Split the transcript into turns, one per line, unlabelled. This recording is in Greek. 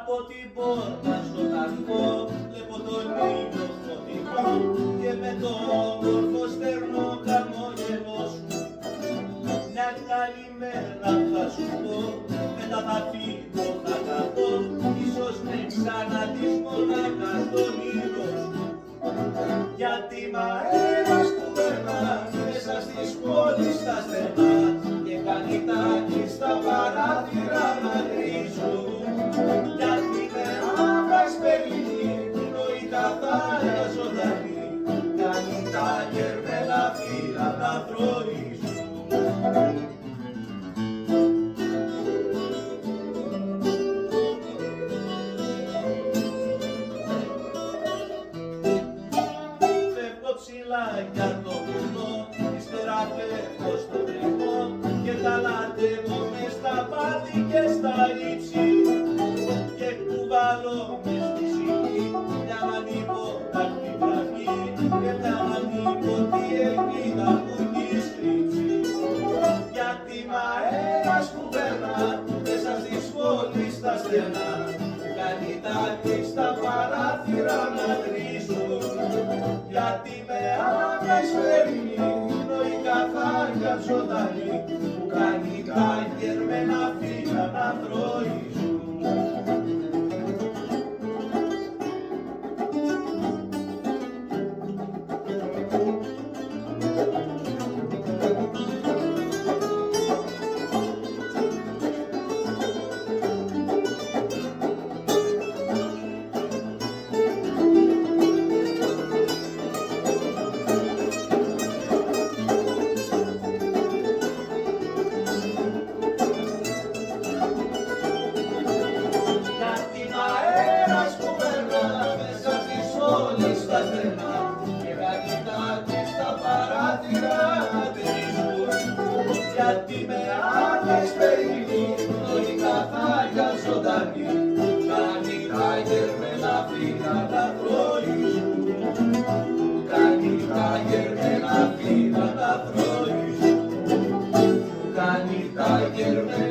Από την πόρτα στο ταρκό βλέπω τον ήλιο φωτεινό και με το όμορφο στερνό χαμόγελό σου μια καλημέρα θα σου πω, μετά θα φύγω θα καθώ, ίσως με ξαναδείς μονάχα στον ήλιο σου. Γιατί μ' αέρας που περνά μέσα στις πόλεις τα στενά και κάνει τα κλειστά παράθυρα να τρίζουν. Γιατί με άβρας περιλή πίνω η καθάρια ζωντανή, κάνει τα γερμένα φύλλα να θροίζουν. Ψηλά για το βουνό, ύστερα φεύγω στο τριγμό και ταλαντεύω μες στα πάθη και στα ύψη και κουβαλώ μες στη σιγή μια ανίποτα γραφή και μια ανίποτη ελπίδα που έχει στρίψει. Γιατί μ' αέρας που περνά μέσα στις πόλεις τα στενά κάνει τα κλειστά παράθυρα να τρίζουν. Γιατί με άβρας περιμένω η καθάρια ζωντανή που κάνει τα γερμένα φύλλα να θροίζουν. Γιατί με άδειες περιμένω η καθάρια ζωντανή κάνει τα γερμένα φύλλα να θροίζουν. Κάνει τα γερμένα φύλλα να θροίζουν. Κάνει τα γερμένα